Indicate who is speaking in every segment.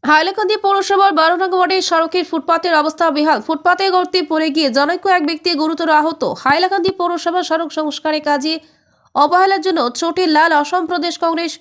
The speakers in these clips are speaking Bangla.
Speaker 1: হাইলাকান্দি পৌরসভার 12 নং ওয়ার্ডের সড়কের ফুটপাতের অবস্থা বেহাল। ফুটপাতে গর্তে পড়ে গিয়ে জনৈক এক ব্যক্তি গুরুতর আহত। হাইলাকান্দি পৌরসভা সড়ক সংস্কারের কাজে অবহেলার জন্য চোটে লাল অসম প্রদেশ কংগ্রেস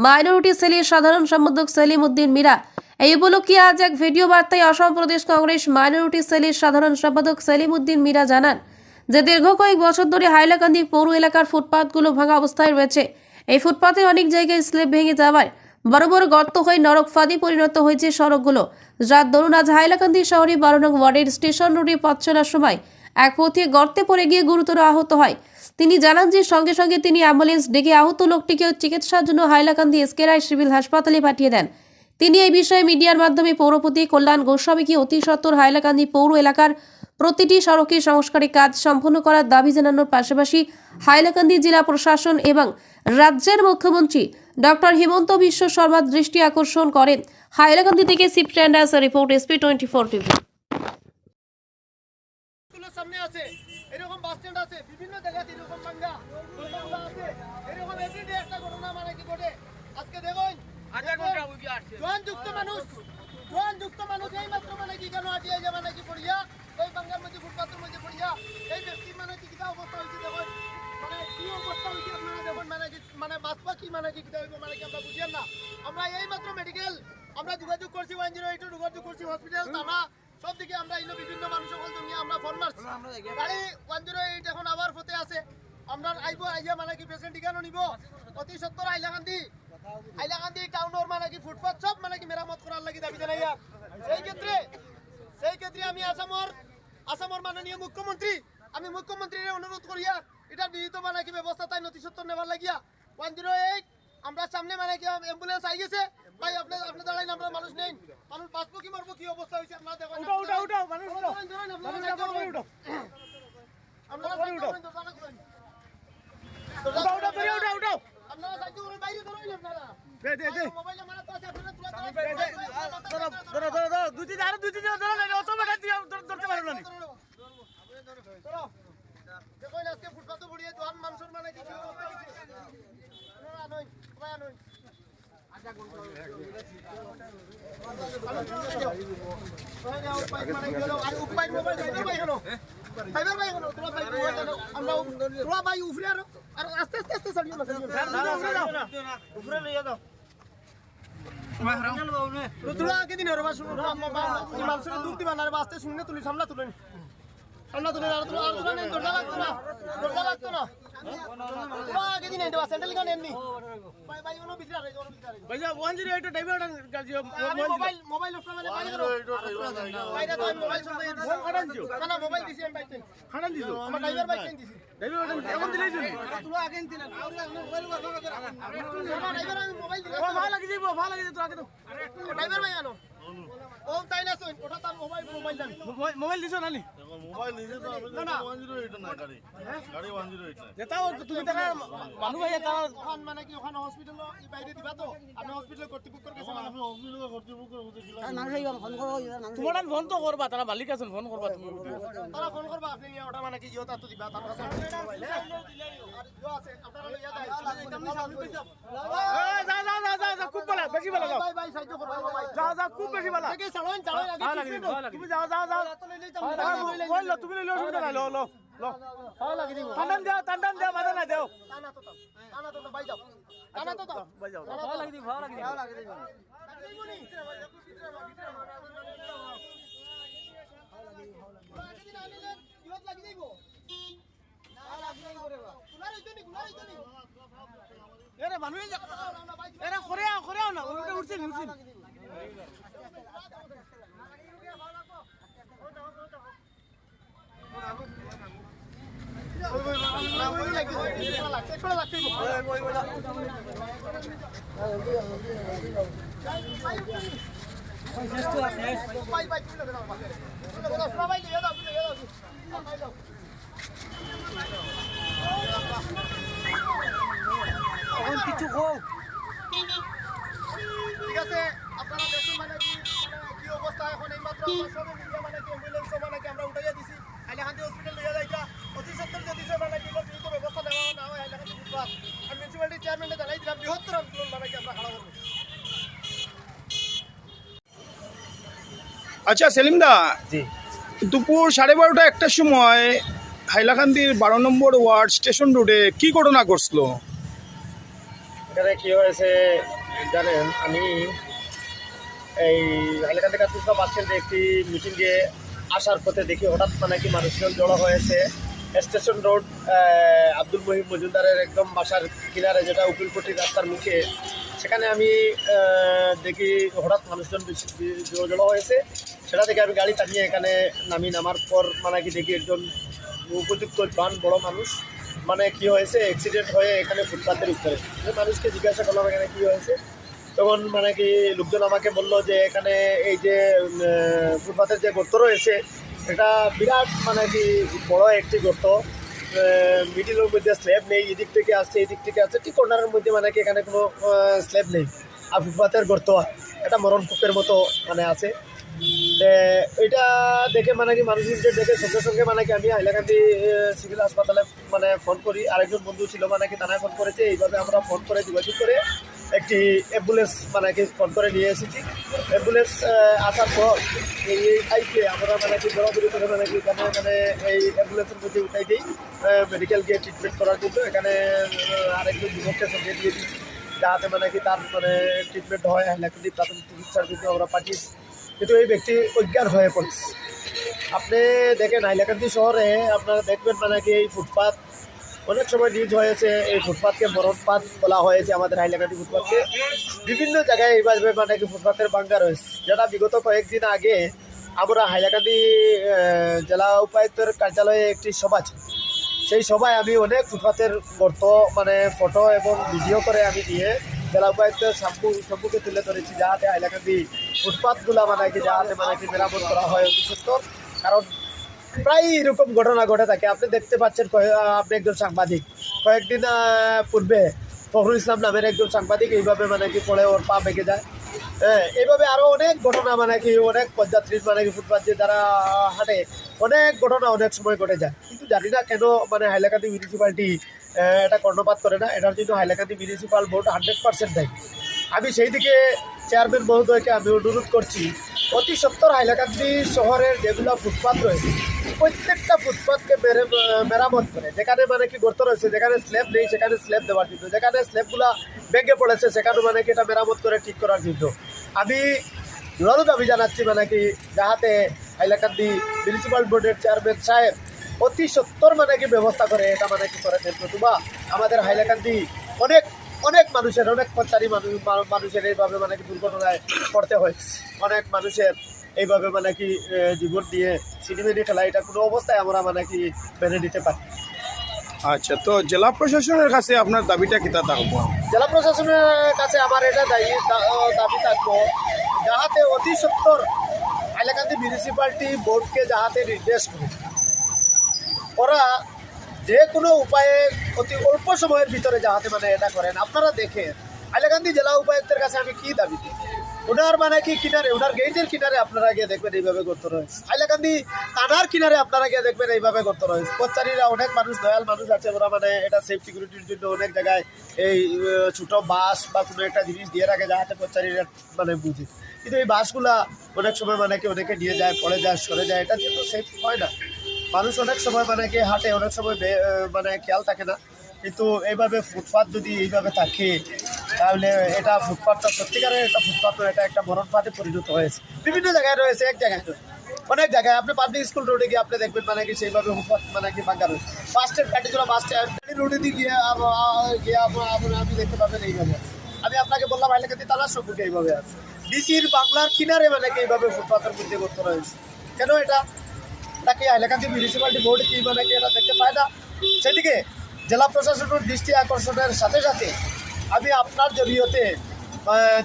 Speaker 1: মাইনরিটি সেলের সাধারণ সম্পাদক সেলিম উদ্দিন মীরা। এই উপলক্ষে আজ এক ভিডিও বার্তায় অসম প্রদেশ কংগ্রেস মাইনরিটি সেলের সাধারণ সম্পাদক সেলিম উদ্দিন মীরা জানান যে দীর্ঘ কয়েক বছর ধরে হাইলাকান্দি পৌর এলাকার ফুটপাতগুলো ভাঙা অবস্থায় রয়েছে। এই ফুটপাতের অনেক জায়গায় স্ল্যাব ভেঙে যাওয়ায় বড় বড় গর্ত হয়ে নরক ফাঁদে পরিণত হয়েছে সড়কগুলো। যার দরুন আজ হাইলাকান্দি শহরে 12 নং ওয়ার্ডের স্টেশন রোডে পথ চলার সময় এক পথিক গর্তে পড়ে গিয়ে গুরুতর আহত হয়। তিনি জানান যে সঙ্গে সঙ্গে তিনি অ্যাম্বুলেন্স ডেকে আহত লোকটিকে চিকিৎসার জন্য হাইলাকান্দি এসকে রায় সিভিল হাসপাতালে পাঠিয়ে দেন। তিনি এই বিষয়ে মিডিয়ার মাধ্যমে পৌরপতি কল্যাণ গোস্বামীকে অতি সত্বর হাইলাকান্দি পৌর এলাকার প্রতিটি সড়কের সংস্কারের কাজ সম্পন্ন করার দাবি জানানোর পাশাপাশি হাইলাকান্দি জেলা প্রশাসন এবং রাজ্যের মুখ্যমন্ত্রী ডক্টর হিমন্ত বিশ্ব শর্মার দৃষ্টি আকর্ষণ করেন। হাইলাকান্দি থেকে শিফট ট্রেন্ডার্স রিপোর্ট SP 24 টিভি।
Speaker 2: সামনে আছে এরকম বাস স্ট্যান্ড আছে, বিভিন্ন জায়গাতে এরকম ভাঙ্গা আছে, এরকম এভরিডে একটা ঘটনা মানে কি ঘটে। আজকে দেখুন জোয়ানযুক্ত মানুষ এই মাত্র মানে কি কেন আটিয়ে যাবে মানে কি পড়িয়া ওই বাঙ্গার মধ্যে ফুটপাতের মধ্যে পড়িয়া এই ব্যক্তি মানে কি কিটা অবস্থা হয়েছে দেখুন, মানে কি অবস্থা হয়েছে আপনারা দেখুন, মানে কি মানে বাঁচবা কি মানে কি কিটা হইব মানে কি আমরা বুঝিয়ান না। আমরা এই মাত্র মেডিকেল আমরা যোগাযোগ করছি 108 যোগাযোগ করছি হসপিটাল থানা সব দিকে আমরা ইনো বিভিন্ন মানুষ সকল নিয়ে আমরা ফোন মারছি। গাড়ি 108 এখন আবার ফতে আছে, আমরা আইবো আইয়া মানে কি পেশেন্ট ঠিকানো নিব অতি সত্তর হাইলাকান্দি টাউনের মানে কি ফুটপাথ সব মানে কি মেরামত করার লাগি দাবি জানাই। সেই ক্ষেত্রে আমি আসামর মাননীয় মুখ্যমন্ত্রী মুখ্যমন্ত্রীর অনুরোধ করিয়া এটার বিহিত মানে কি ব্যবস্থা তাই নথি সত্তর নেবার লাগিয়া 108 আমরা সামনে মানে কি অ্যাম্বুলেন্স আই গেছে ভাই, আপনি দাঁড়াইন, আমরা মানুষ নেই, মানুষ বাঁচবো কি মরবো কি অবস্থা হয়েছে আপনারা দেখুন। মোবাইল দিছো নানি মোবাইল নিজে তো না 108 না গাড়ি 108 যেটা তুমি তারা মানুষ ভাই তারা ওখান মানে কি ওখানে হসপিটাল এই বাইরে দিবা তো আপনি হসপিটাল কর্তৃপক্ষ কাছে মানে আপনি হসপিটাল কর্তৃপক্ষ কাছে গিলা না নাই ফোন করো তোমার ফোন তো করবা, তারা মালিক আছেন, ফোন করবা তুমি, তারা ফোন করবা আপনি ওটা মানে কি ইয়োটা তো দিবা তার কাছে মোবাইল আর ইয়ো আছে আপনারা লইয়া যায় যা খুব ভালো বেশি ভালো ভাই ভাই সাহায্য করবা ভাই যা খুব বেশি ভালো দেখে চালান আগে তুমি যাও বললো তুমি লইলো অসুবিধা নাই, লো ভালো লাগে দিব টান্ডান দাও মাথা না দাও টানা তো ভাই যাও টানা তো ভাই যাও ভালো লাগে দিব এরে মানুষ এরা করেও না উঠছে কিছু ঠিক আছে আপনারা দেখুন মানে কি অবস্থা এখন এই মাত্র সবে মিডিয়া মানে কি অ্যাম্বুলেন্স মানে কি আমরা উঠাইয়া দিছি হাইলাকান্দি হসপিটাল লইয়া যাইতা অতি সত্তর যদি মানে কি ব্যবস্থা দেওয়া না হয় হাইলাকান্দি ফুটপাথ আর মিউনিসিপ্যালিটি চেয়ারম্যানে জানাই দিলাম বৃহত্তর আন্দোলন মানে কি আমরা খাড়া করবো।
Speaker 3: আচ্ছা সেলিম দা,
Speaker 4: জি
Speaker 3: দুপুর 12:30 একটার সময় হাইলাকান্দির 12 নম্বর ওয়ার্ড স্টেশন রোডে কি ঘটনা ঘটছিল?
Speaker 4: এখানে কি হয়েছে জানেন, আমি এই হাইলাকান্দি কাতুসা বাস স্ট্যান্ডে একটি মিটিংয়ে আসার পথে দেখি হঠাৎ কি মানুষজন জড়ো হয়েছে স্টেশন রোড আব্দুল মহিম মজুমদারের একদম বাসার কিনারে, যেটা উকিলপট্টি রাস্তার মুখে। সেখানে আমি দেখি হঠাৎ মানুষজন জড়ো হয়েছে। সেটা দেখে আমি গাড়ি টানিয়ে এখানে নামার পর দেখি একজন উপযুক্ত জোয়ান বড় মানুষ কি হয়েছে, অ্যাক্সিডেন্ট হয়ে এখানে ফুটপাথের উপরে। মানুষকে জিজ্ঞাসা করলাম এখানে কী হয়েছে, তখন লোকজন আমাকে বললো যে এখানে এই যে ফুটপাথের যে গর্ত রয়েছে এটা বিরাট বড় একটি গর্ত, মিডিলের মধ্যে স্ল্যাব নেই, এদিক থেকে আসছে এদিক থেকে আসছে, ঠিক কর্নারের মধ্যে এখানে কোনো স্ল্যাব নেই, আর ফুটপাথের গর্ত এটা মরণ কূপের মতো আছে। এটা দেখে মানুষজন দেখে সঙ্গে সঙ্গে আমি হাইলাকান্দি সিভিল হাসপাতালে ফোন করি। আরেকজন বন্ধু ছিল থানায় ফোন করেছে। এইভাবে আমরা ফোন করে যোগাযোগ করে একটি অ্যাম্বুলেন্স ফোন করে নিয়ে এসেছি। অ্যাম্বুলেন্স আসার পর এই আইকে আমরা দৌড়াদৌড়ি করে এখানে এই অ্যাম্বুলেন্সের মধ্যে উঠাই দিই মেডিকেল গিয়ে ট্রিটমেন্ট করার জন্য। এখানে আরেকজন যুবককে সঙ্গে দিয়ে দিচ্ছি যাতে তার ট্রিটমেন্ট হয়। হাইলাকান্দি প্রাথমিক চিকিৎসার জন্য আমরা পাঠিয়েছি, কিন্তু এই ব্যক্তি অজ্ঞান হয়ে পড়েছে। আপনি দেখেন হাইলাকান্দি শহরে আপনারা দেখবেন এই ফুটপাথ অনেক সময় নিউজ হয়েছে, এই ফুটপাথকে মরণপাত বলা হয়েছে। আমাদের হাইলাকান্দি ফুটপাথকে বিভিন্ন জায়গায় এইভাবে ফুটপাথের বাঙ্গা রয়েছে, যেটা বিগত কয়েকদিন আগে আমরা হাইলাকান্দি জেলা উপায়ুক্তের কার্যালয়ে একটি সভা ছিল। সেই সভায় আমি অনেক ফুটপাথের গর্ত ফটো এবং ভিডিও করে আমি দিয়ে জেলা উপায়ুক্তের সম্মুখে তুলে ধরেছি, যাতে হাইলাকান্দি ফুটপাথগুলা যাতে মেরামত করা হয় অতি সত্তর। কারণ প্রায় এরকম ঘটনা ঘটে থাকে। আপনি দেখতে পাচ্ছেন, আপনি একজন সাংবাদিক, কয়েকদিন পূর্বে ফখরুল ইসলাম নামের একজন সাংবাদিক এইভাবে পড়ে ওর পা ভেঙে যায়। হ্যাঁ, এইভাবে আরও অনেক ঘটনা অনেক পদযাত্রীর ফুটপাথ দিয়ে যারা হাঁটে, অনেক ঘটনা অনেক সময় ঘটে যায়। কিন্তু জানি না কেন হাইলাকান্দি মিউনিসিপ্যালিটি এটা কর্ণপাত করে না। এটার জন্য হাইলাকান্দি মিউনিসিপ্যাল বোর্ড 100% দেয়। আমি সেই দিকে চেয়ারম্যান মহোদয়কে আমি অনুরোধ করছি, অতি সত্তর হাইলাকান্দি শহরের যেগুলো ফুটপাথ রয়েছে প্রত্যেকটা ফুটপাথকে মেরামত করে, যেখানে গর্ত রয়েছে, যেখানে স্ল্যাব নেই সেখানে স্ল্যাব দেওয়ার জন্য, যেখানে স্ল্যাবগুলো ভেঙে পড়েছে সেখানে এটা মেরামত করে ঠিক করার জন্য আমি জোরালো দাবি জানাচ্ছি যাহাতে হাইলাকান্দি মিউনিসিপ্যাল বোর্ডের চেয়ারম্যান সাহেব অতি সত্তর ব্যবস্থা করে এটা করে দেন। নতুবা আমাদের হাইলাকান্দি অনেক অনেক মানুষের, অনেক পথচারী মানুষের এইভাবে দুর্ঘটনায় পড়তে হয়। অনেক মানুষের এইভাবে জীবন দিয়ে সিনেমেনি খেলা, এটা কোনো অবস্থায় আমরা মেনে নিতে পারি।
Speaker 3: আচ্ছা, তো জেলা প্রশাসনের কাছে আপনার দাবিটা কিতা থাকবো?
Speaker 4: জেলা প্রশাসনের কাছে আমার এটা দাবি থাকবো, যাহাতে অতি সত্তর হাইলাকান্দি মিউনিসিপ্যালিটি বোর্ডকে যাহাতে নির্দেশ করে ওরা যে কোনো উপায়ে অতি অল্প সময়ের ভিতরে যাহাতে এটা করেন। আপনারা দেখেন হাইলাকান্দি জেলা উপায়ুক্তের কাছে আমি কি দাবি করি, ওনার কিনারে, ওনার গেটের কিনারে আপনারা গিয়ে দেখবেন এইভাবে গর্ত রয়েছে। হাইলাকান্দি থানার কিনারে আপনারা গিয়ে দেখবেন এইভাবে গর্ত রয়েছে। পথচারীরা অনেক মানুষ, দয়াল মানুষ আছে, ওরা এটা সেফ সিকিউরিটির জন্য অনেক জায়গায় এই ছোটো বাস বা কোনো একটা জিনিস দিয়ে রাখে যাহাতে পথচারীরা বুঝে। কিন্তু এই বাসগুলা অনেক সময় অনেকে নিয়ে যায়, পড়ে যায়, সরে যায়, এটা কিন্তু সেফ হয় না। মানুষ অনেক সময় হাঁটে, অনেক সময় খেয়াল থাকে না। কিন্তু এইভাবে ফুটপাথ যদি এইভাবে থাকে তাহলে এটা ফুটপাথটা সত্যিকারের একটা ফুটপাথ, এটা একটা মরণপাথে পরিণত হয়েছে। বিভিন্ন জায়গায় রয়েছে, এক জায়গায় নয়, অনেক জায়গায়। আপনি পাবলিক স্কুল রোডে গিয়ে আপনি দেখবেন সেইভাবে ফুটপাথ বাঙ্গা রয়েছে। বাস স্ট্যান্ড কাটিজোড়া বাস স্ট্যান্ড রোডে দিয়ে গিয়ে আপনি দেখতে পাবেন এইভাবে। আমি আপনাকে বললাম হাইলাকান্দি থানার সম্মুখে এইভাবে আছে, ডিসির বাংলার কিনারে এইভাবে ফুটপাথের মধ্যে করতে রয়েছে। কেন এটা তাকে হাইলাকান্দি মিউনিসিপ্যালিটি বোর্ড কি এটা দেখতে পায় না? সেদিকে জেলা প্রশাসনের দৃষ্টি আকর্ষণের সাথে সাথে আমি আপনার জড়িয়তে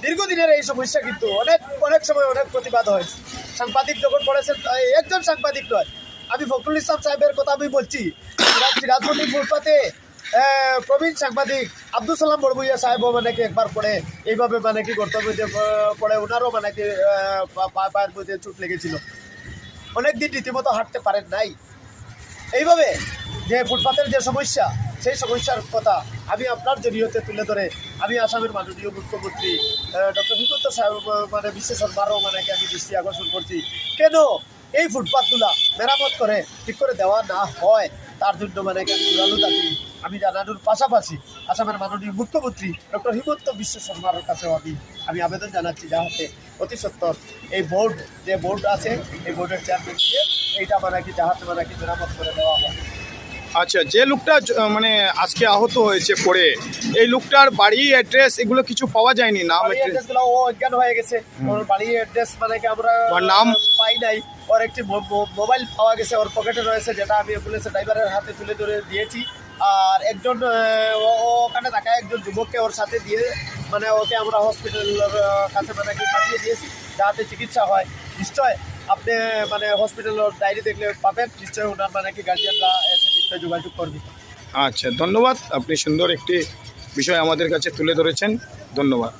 Speaker 4: দীর্ঘদিনের এই সমস্যা কিন্তু অনেক সময় অনেক প্রতিবাদ হয়েছে। সাংবাদিক যখন বলেছেন, একজন সাংবাদিক নয়, আমি ফখরুল ইসলাম সাহেবের কথা আমি বলছি। সিরাজগঞ্জ ফুটপাথে প্রবীণ সাংবাদিক আব্দুল সালাম বড়বুইয়া সাহেবও একবার পরে এইভাবে করতে পড়ে ওনারও পায়ের মধ্যে চোট লেগেছিল, অনেক দিন রীতিমতো হাঁটতে পারেন নাই। এইভাবে যে ফুটপাথের যে সমস্যা, সেই সমস্যার কথা আমি আপনার জড়িয়তে তুলে ধরে আমি আসামের মাননীয় মুখ্যমন্ত্রী ডক্টর হিমন্ত মানে বিশ্ব শর্মারও মানে আমি দৃষ্টি আকর্ষণ করছি, কেন এই ফুটপাথগুলা মেরামত করে ঠিক করে দেওয়া না হয় তার জন্য মানে আমি জোরালো দাবি আমি জানানোর পাশাপাশি আসামের মাননীয় মুখ্যমন্ত্রী ডক্টর হিমন্ত বিশ্ব শর্মার কাছেও আমি আবেদন জানাচ্ছি যাহাতে অতি সত্বর এই বোর্ড যে বোর্ড আছে এই বোর্ডের চেয়ারম্যান দিয়ে এইটা মানে কি যাহাতে মানে কি মেরামত করে দেওয়া হয়।
Speaker 3: আচ্ছা, যে লোকটা মানে আজকে আহত হয়েছে পড়ে, এই লোকটার বাড়ি অ্যাড্রেস এগুলো কিছু পাওয়া যায়নি, নাম
Speaker 4: বাড়ির অ্যাড্রেসগুলো ও অজ্ঞান হয়ে গেছে, ওর বাড়ির অ্যাড্রেস মানে কি আমরা
Speaker 3: ওর নাম?
Speaker 4: পাই নাই। ওর একটি মোবাইল পাওয়া গেছে ওর পকেটে রয়েছে, যেটা আমি অ্যাম্বুলেন্সের ড্রাইভারের হাতে তুলে ধরে দিয়েছি। আর একজন ওখানে থাকা একজন যুবককে ওর সাথে দিয়ে মানে ওকে আমরা হসপিটালের কাছে মানে কি পাঠিয়ে দিয়েছি যাতে চিকিৎসা হয়। নিশ্চয় আপনি মানে হসপিটালের ডায়েরি দেখলে পাবেন, নিশ্চয় ওনার মানে কি গার্জিয়ানরা এসে নিশ্চয় যোগাযোগ করবে।
Speaker 3: আচ্ছা, ধন্যবাদ, আপনি সুন্দর একটি বিষয় আমাদের কাছে তুলে ধরেছেন, ধন্যবাদ।